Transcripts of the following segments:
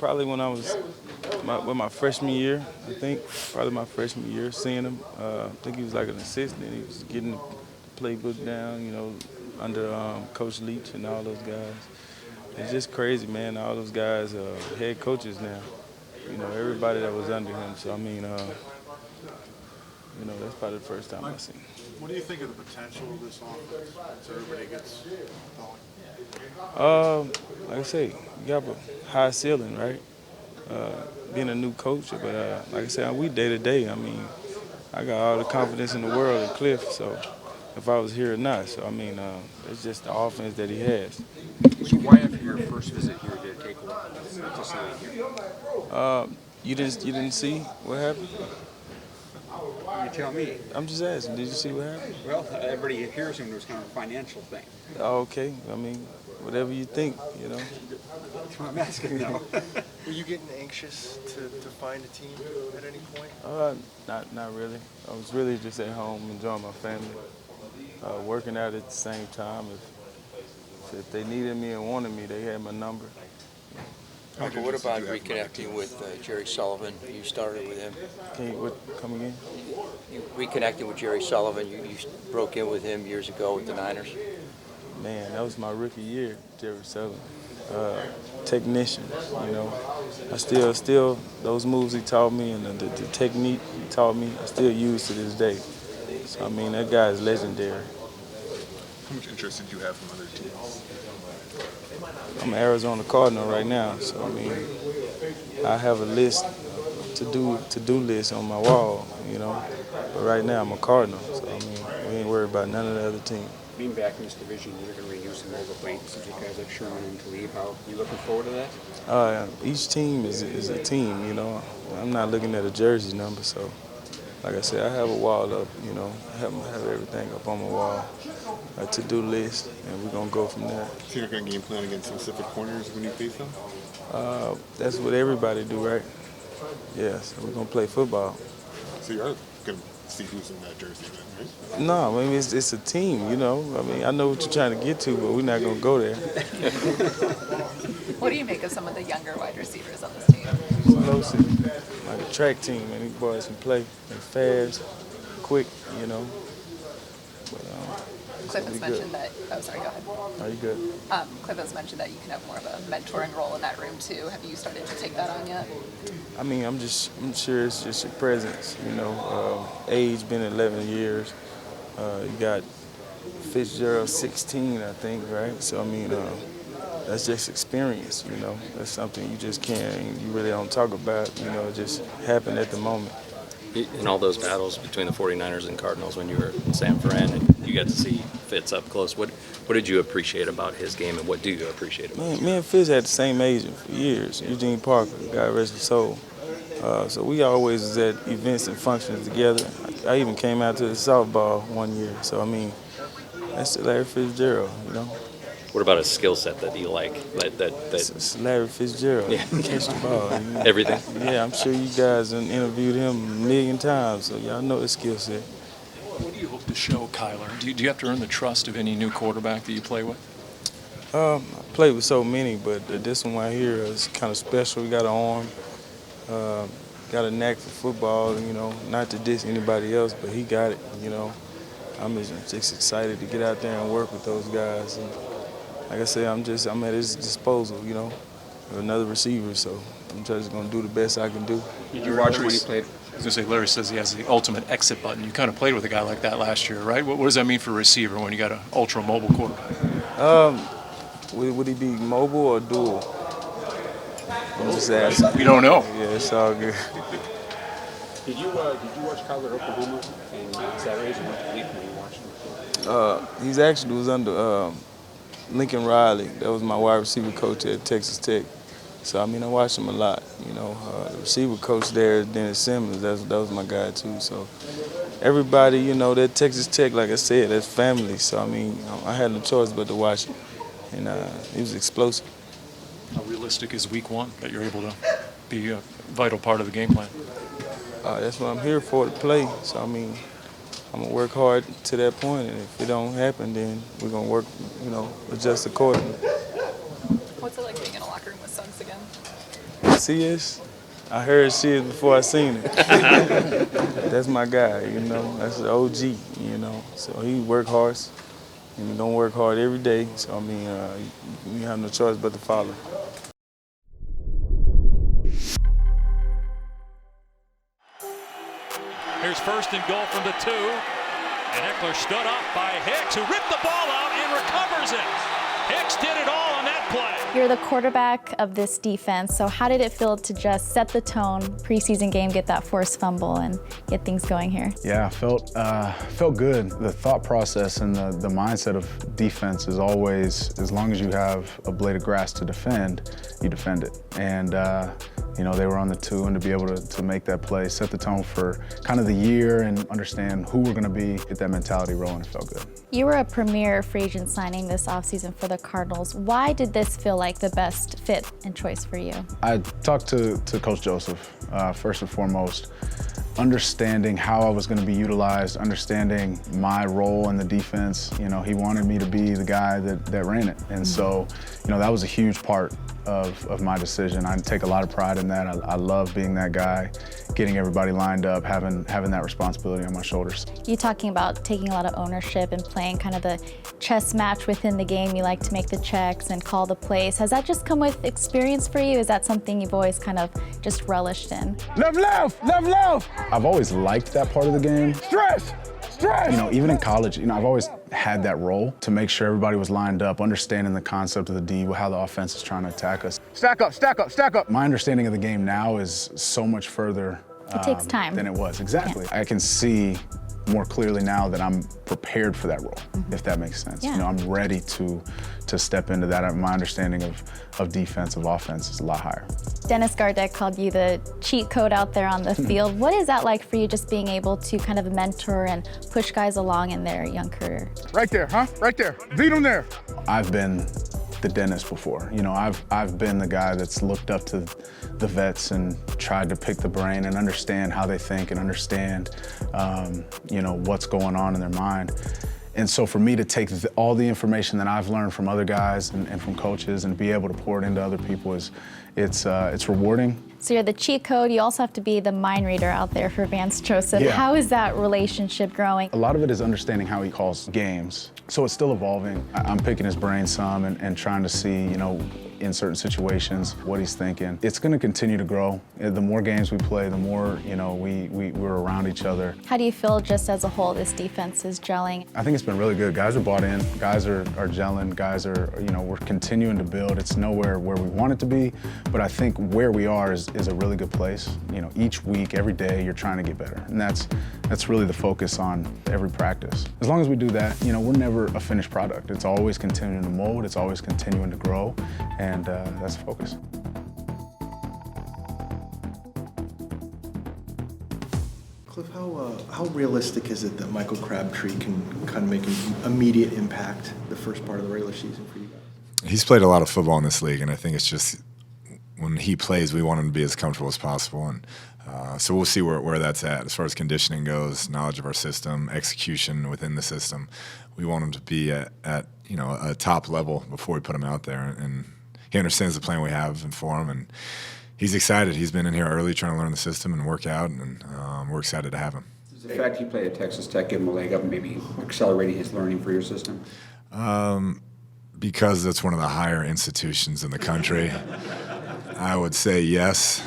probably when I was my freshman year, I think. Probably my freshman year, seeing him. I think he was like an assistant. He was getting the playbook down, under Coach Leach and all those guys. It's just crazy, man. All those guys head coaches now. Everybody that was under him. So, that's probably the first time I've seen him. What do you think of the potential of this offense once everybody gets going? Like I say, you got a high ceiling, right? Being a new coach, but like I said, we day to day. I got all the confidence in the world in Cliff. So if I was here or not, it's just the offense that he has. So why after your first visit here did it take a while to see here? You didn't see what happened? You tell me. I'm just asking. Did you see what happened? Well, everybody here assumed it was kind of a financial thing. Oh, okay. Whatever you think, That's what I'm asking now. Were you getting anxious to find a team at any point? Not really. I was really just at home enjoying my family, working out at the same time. If they needed me and wanted me, they had my number. Michael, what about reconnecting with Jerry Sullivan? You started with him. Come again? You reconnecting with Jerry Sullivan. You broke in with him years ago with the Niners. Man, that was my rookie year, Jerry Sullivan. Technician, I still those moves he taught me and the technique he taught me, I still use to this day. So that guy is legendary. How much interest did you have from other teams? I'm an Arizona Cardinal right now, so I have a list to-do list on my wall, But right now I'm a Cardinal, so we ain't worried about none of the other teams. Being back in this division, you're going to reuse some old acquaintances, you guys like Sherman and Talib. How you looking forward to that? Each team is a team, I'm not looking at a jersey number, so like I said, I have a wall up, I have everything up on my wall, a to-do list, and we're going to go from there. So you're going to game plan against specific corners when you face them? That's what everybody do, right? Yeah, so we're going to play football. So you are going to see who's in that jersey then, right? No, it's a team, I know what you're trying to get to, but we're not going to go there. What do you make of some of the younger wide receivers on this team? Explosive, like a track team, and these boys can play. They're fast, quick, Cliff has mentioned that. Oh, sorry. Go ahead. Are you good? Cliff has mentioned that you can have more of a mentoring role in that room too. Have you started to take that on yet? I'm sure it's just your presence. Age been 11 years. You got Fitzgerald 16, I think, right? So that's just experience. That's something you just you really don't talk about. It just happened at the moment. In all those battles between the 49ers and Cardinals when you were in San Fran and you got to see Fitz up close, what did you appreciate about his game and what do you appreciate about his game? Me and Fitz had the same agent for years, Eugene Parker, God rest his soul. So we always was at events and functions together. I even came out to the softball one year. So, that's Larry Fitzgerald, What about his skill set that you like? It's Larry Fitzgerald. Yeah. Catch the ball. Everything? Yeah, I'm sure you guys have interviewed him a million times, so y'all know his skill set. What do you hope to show Kyler? Do you have to earn the trust of any new quarterback that you play with? I played with so many, but this one right here is kind of special. We got an arm, got a knack for football, not to diss anybody else, but he got it, I'm just excited to get out there and work with those guys. And like I said, I'm at his disposal, another receiver, so I'm just going to do the best I can do. Did you watch him when he played? I was going to say, Larry says he has the ultimate exit button. You kind of played with a guy like that last year, right? What does that mean for a receiver when you got an ultra-mobile quarterback? Would he be mobile or dual? I'm just asking. We don't know. Yeah, it's all good. Did you watch Kyler at Oklahoma and Saturdays or what week when you watched him? He's actually was under Lincoln Riley. That was my wide receiver coach at Texas Tech. So, I watched him a lot. The receiver coach there, Dennis Simmons, that was my guy too. So, everybody, that Texas Tech, like I said, that's family. So, I had no choice but to watch him. And he was explosive. How realistic is week one that you're able to be a vital part of the game plan? That's what I'm here for, to play. So, I'm going to work hard to that point, and if it don't happen, then we're going to work, adjust accordingly. What's it like being in a locker room with Suggs again? Sis. I heard Sis before I seen it. That's my guy, you know. That's the OG, you know. So he work hard, and he gonna work hard every day. So I mean, you have no choice but to follow. Here's first and goal from the 2. And Eckler stood up by Hicks, who ripped the ball out and recovers it. Hicks did it all on that play. You're the quarterback of this defense, so how did it feel to just set the tone, preseason game, get that forced fumble, and get things going here? Yeah, felt good. The thought process and the mindset of defense is always, as long as you have a blade of grass to defend, you defend it. And you know, they were on the 2, and to be able to make that play, set the tone for kind of the year and understand who we're going to be, get that mentality rolling, it felt good. You were a premier free agent signing this offseason for the Cardinals. Why did this feel like the best fit and choice for you? I talked to Coach Joseph, first and foremost, understanding how I was going to be utilized, understanding my role in the defense. You know, he wanted me to be the guy that ran it. And so, you know, that was a huge part of my decision. I take a lot of pride in that. I love being that guy, getting everybody lined up, having that responsibility on my shoulders. You talking about taking a lot of ownership and playing kind of the chess match within the game. You like to make the checks and call the plays. Has that just come with experience for you? Is that something you've always kind of just relished in? Left. I've always liked that part of the game. Stress. You know, even in college, you know, I've always had that role to make sure everybody was lined up, understanding the concept of the D, how the offense is trying to attack us. Stack up. My understanding of the game now is so much further It takes time. than it was. Exactly. Yeah. I can see more clearly now that I'm prepared for that role, if that makes sense. Yeah. You know, I'm ready to step into that. My understanding of defense, of offense is a lot higher. Dennis Gardeck called you the cheat code out there on the field. What is that like for you, just being able to kind of mentor and push guys along in their young career? Right there, huh? Right there. Beat him there. I've been the dentist before. You know, I've been the guy that's looked up to the vets and tried to pick the brain and understand how they think and understand, you know, what's going on in their mind. And so for me to take all the information that I've learned from other guys and from coaches and be able to pour it into other people it's rewarding. So you're the cheat code. You also have to be the mind reader out there for Vance Joseph. Yeah. How is that relationship growing? A lot of it is understanding how he calls games. So it's still evolving. I'm picking his brain some and trying to see, you know, in certain situations, what he's thinking. It's going to continue to grow. The more games we play, the more, you know, we're around each other. How do you feel just as a whole this defense is gelling? I think it's been really good. Guys are bought in. Guys are gelling. Guys are, you know, we're continuing to build. It's nowhere where we want it to be, but I think where we are is a really good place. You know, each week, every day, you're trying to get better. And that's really the focus on every practice. As long as we do that, you know, we're never a finished product. It's always continuing to mold. It's always continuing to grow. And that's the focus. Cliff, how realistic is it that Michael Crabtree can kind of make an immediate impact the first part of the regular season for you guys? He's played a lot of football in this league, and I think it's just when he plays, we want him to be as comfortable as possible. And so we'll see where that's at as far as conditioning goes, knowledge of our system, execution within the system. We want him to be at you know, a top level before we put him out there. And he understands the plan we have for him, and he's excited. He's been in here early trying to learn the system and work out, and we're excited to have him. Does the fact he played at Texas Tech give him a leg up and maybe accelerating his learning for your system? Because it's one of the higher institutions in the country, I would say yes.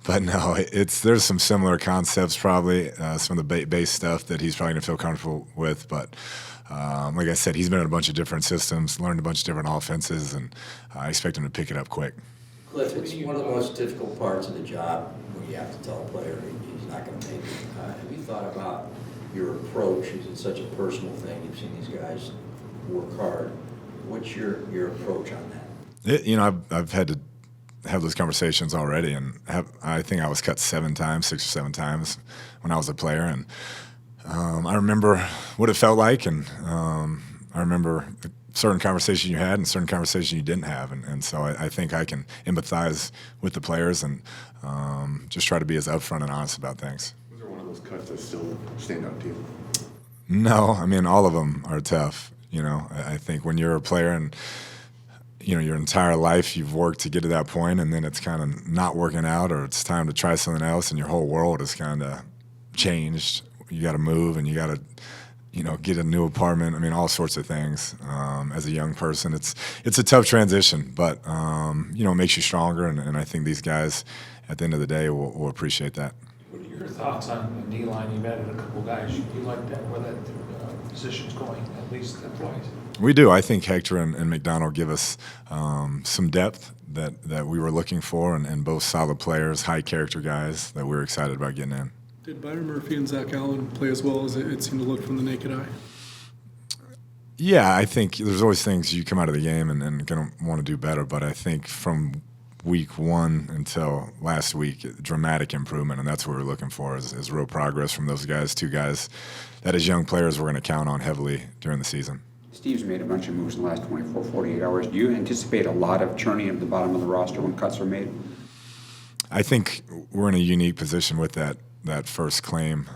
But no, there's some similar concepts probably, some of the base stuff that he's probably going to feel comfortable with. But like I said, he's been in a bunch of different systems, learned a bunch of different offenses, and I expect him to pick it up quick. Cliff, it's one of the most difficult parts of the job when you have to tell a player he's not going to make it. Have you thought about your approach? Is it such a personal thing? You've seen these guys work hard. What's your approach on that? You know, I've had to have those conversations already, and I think I was cut 6 or 7 times when I was a player, and I remember what it felt like, and I remember certain conversation you had and certain conversation you didn't have, and so I think I can empathize with the players and just try to be as upfront and honest about things. Was there one of those cuts that still stand out to you? No, I mean, all of them are tough. You know, I think when you're a player and your entire life you've worked to get to that point, and then it's kind of not working out, or it's time to try something else, and your whole world is kind of changed. You got to move, and you got to, get a new apartment. I mean, all sorts of things. As a young person, it's a tough transition, but it makes you stronger, and I think these guys, at the end of the day, will appreciate that. What are your thoughts on the D-line? You've added a couple guys. You like that, where that position's going, at least depth-wise? We do. I think Hector and McDonald give us some depth that we were looking for, and both solid players, high character guys that we were excited about getting in. Did Byron Murphy and Zach Allen play as well as it seemed to look from the naked eye? Yeah, I think there's always things you come out of the game and going to want to do better, but I think from week 1 until last week, dramatic improvement, and that's what we're looking for is real progress from those guys, 2 guys that as young players we're going to count on heavily during the season. Steve's made a bunch of moves in the last 24, 48 hours. Do you anticipate a lot of churning at the bottom of the roster when cuts are made? I think we're in a unique position with that first claim.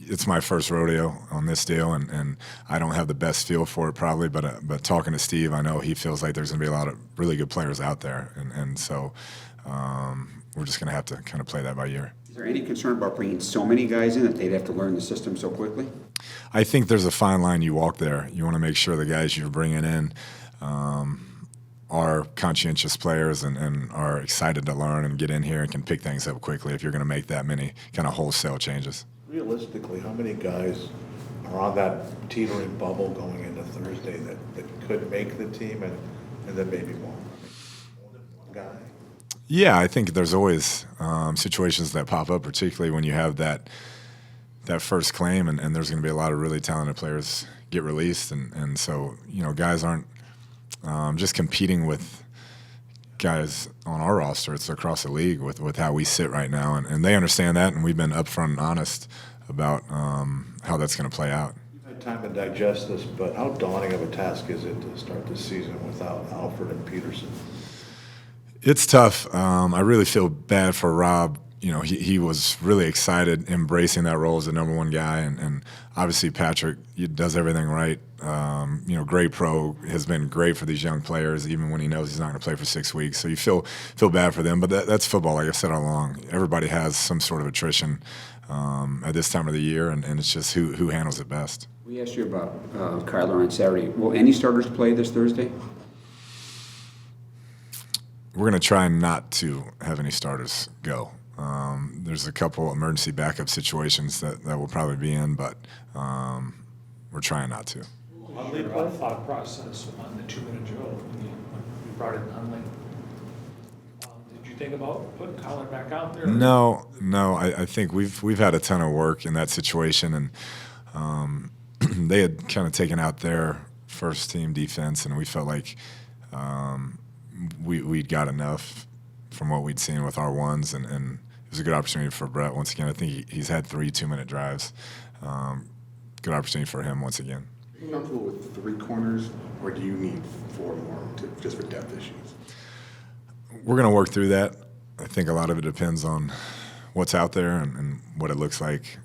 It's my first rodeo on this deal, and I don't have the best feel for it probably, but talking to Steve, I know he feels like there's going to be a lot of really good players out there, and so we're just going to have to kind of play that by ear. Is there any concern about bringing so many guys in that they'd have to learn the system so quickly? I think there's a fine line you walk there. You want to make sure the guys you're bringing in are conscientious players and are excited to learn and get in here and can pick things up quickly if you're going to make that many kind of wholesale changes. Realistically, how many guys are on that teetering bubble going into Thursday that could make the team and then maybe won't? More than one guy? Yeah, I think there's always situations that pop up, particularly when you have that first claim, and there's going to be a lot of really talented players get released, and so guys aren't just competing with guys on our roster. It's across the league with how we sit right now, and they understand that, and we've been upfront and honest about how that's going to play out. You've had time to digest this, but how daunting of a task is it to start this season without Alfred and Peterson? It's tough. I really feel bad for Rob. He was really excited, embracing that role as the number 1 guy, and obviously Patrick does everything right. Great pro, has been great for these young players, even when he knows he's not going to play for 6 weeks. So you feel bad for them, but that's football. Like I've said all along, everybody has some sort of attrition at this time of the year, and it's just who handles it best. We asked you about Kyler on Saturday. Will any starters play this Thursday? We're going to try not to have any starters go. There's a couple emergency backup situations that we'll probably be in, but we're trying not to. Huntley thought process on the 2-minute drill when you brought in Huntley. Did you think about putting Collar back out there? No. I think we've had a ton of work in that situation, and they had kind of taken out their first team defense, and we felt like we'd got enough from what we'd seen with our ones, and it was a good opportunity for Brett once again. I think he's had 3 2-minute drives. Good opportunity for him once again. Are you comfortable with 3 corners, or do you need 4 more just for depth issues? We're going to work through that. I think a lot of it depends on what's out there and what it looks like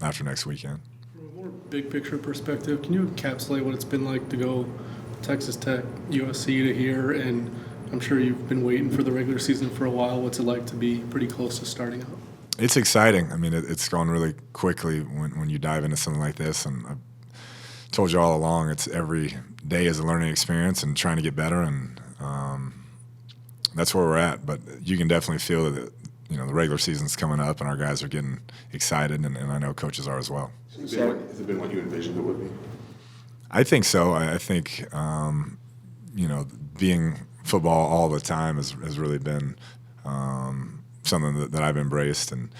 after next weekend. From a more big picture perspective, can you encapsulate what it's been like to go Texas Tech, USC to here, and I'm sure you've been waiting for the regular season for a while. What's it like to be pretty close to starting out? It's exciting. I mean, it's gone really quickly when you dive into something like this, and I've told you all along, it's every day is a learning experience and trying to get better, and that's where we're at. But you can definitely feel that the regular season's coming up, and our guys are getting excited, and I know coaches are as well. Has it been what you envisioned it would be? I think so. I think being football all the time has really been something that I've embraced, and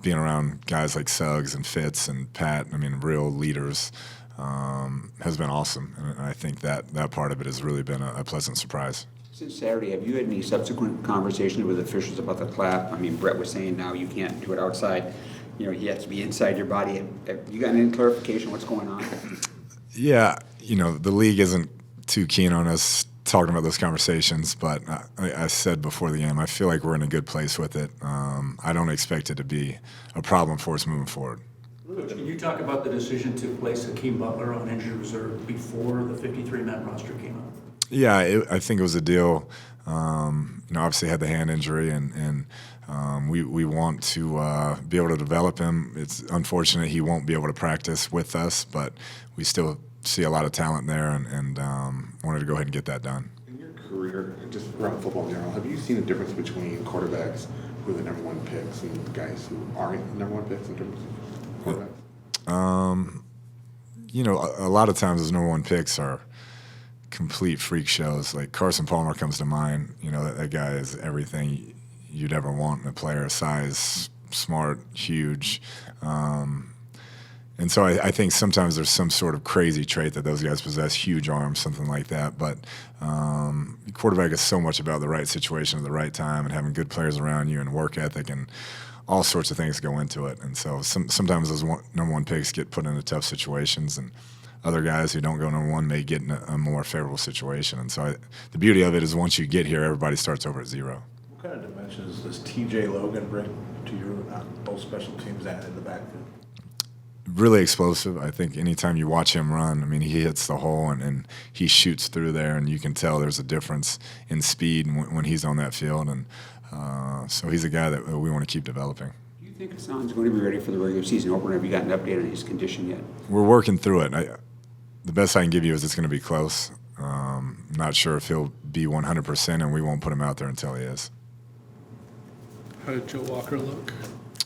being around guys like Suggs and Fitz and Pat, real leaders, has been awesome, and I think that part of it has really been a pleasant surprise. Since Saturday, have you had any subsequent conversations with officials about the clap? Brett was saying now you can't do it outside. You have to be inside your body. Have you gotten any clarification what's going on? Yeah, the league isn't too keen on us talking about those conversations, but I said before the game, I feel like we're in a good place with it. I don't expect it to be a problem for us moving forward. Coach, can you talk about the decision to place Hakeem Butler on injured reserve before the 53-man roster came out? Yeah, I think it was a deal. Obviously had the hand injury, and we want to be able to develop him. It's unfortunate he won't be able to practice with us, but we still see a lot of talent there, and wanted to go ahead and get that done. In your career, just around football in general, have you seen a difference between quarterbacks who are the number one picks and guys who aren't the number one picks in terms of quarterbacks? A lot of times those number one picks are complete freak shows. Like Carson Palmer comes to mind. That guy is everything you'd ever want in a player: size, smart, huge. And so I think sometimes there's some sort of crazy trait that those guys possess, huge arms, something like that. But quarterback is so much about the right situation at the right time and having good players around you and work ethic and all sorts of things go into it. And so sometimes those number one picks get put into tough situations, and other guys who don't go number one may get in a more favorable situation. And so the beauty of it is once you get here, everybody starts over at zero. What kind of dimensions does T.J. Logan bring to your both special teams and in the backfield? Really explosive. I think anytime you watch him run, he hits the hole and he shoots through there, and you can tell there's a difference in speed when he's on that field. And so he's a guy that we want to keep developing. Do you think Hassan's going to be ready for the regular season opener? Have you gotten an update on his condition yet? We're working through it. The best I can give you is it's going to be close. Not sure if he'll be 100%, and we won't put him out there until he is. How did Joe Walker look?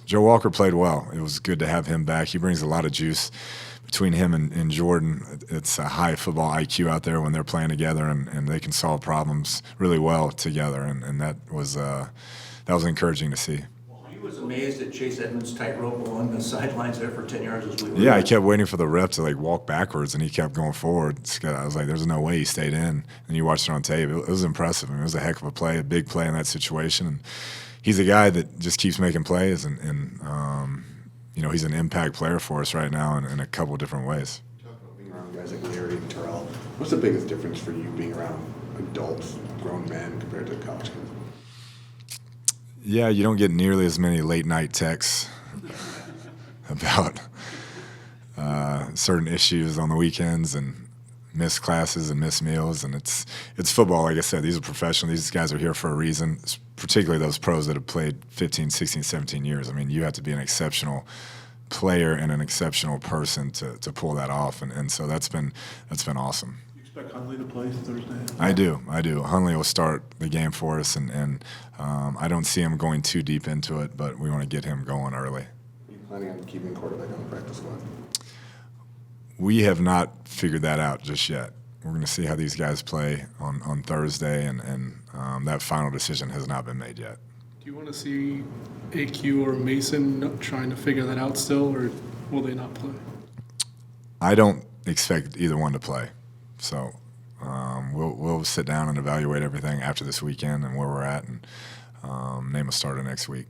Joe Walker played well. It was good to have him back. He brings a lot of juice between him and Jordan. It's a high football IQ out there when they're playing together, and they can solve problems really well together, and that was encouraging to see. He was amazed at Chase Edmonds' tightrope along the sidelines there for 10 yards as we were. Yeah, I kept waiting for the ref to walk backwards, and he kept going forward. I was like, there's no way he stayed in. And you watched it on tape. It was impressive. It was a heck of a play, a big play in that situation. And he's a guy that just keeps making plays, and he's an impact player for us right now in a couple of different ways. Talking about being around guys like Larry and Terrell, what's the biggest difference for you being around adults, grown men, compared to college kids? Yeah, you don't get nearly as many late-night texts about certain issues on the weekends and missed classes and missed meals. And it's football, like I said. These are professionals. These guys are here for a reason, particularly those pros that have played 15, 16, 17 years. You have to be an exceptional player and an exceptional person to pull that off. And so that's been awesome. You expect Hundley to play Thursday? I do. Hundley will start the game for us, and I don't see him going too deep into it, but we want to get him going early. Are you planning on keeping quarterback on the practice squad? We have not figured that out just yet. We're going to see how these guys play on Thursday, and that final decision has not been made yet. Do you want to see AQ or Mason trying to figure that out still, or will they not play? I don't expect either one to play. So we'll sit down and evaluate everything after this weekend and where we're at, and name a starter next week.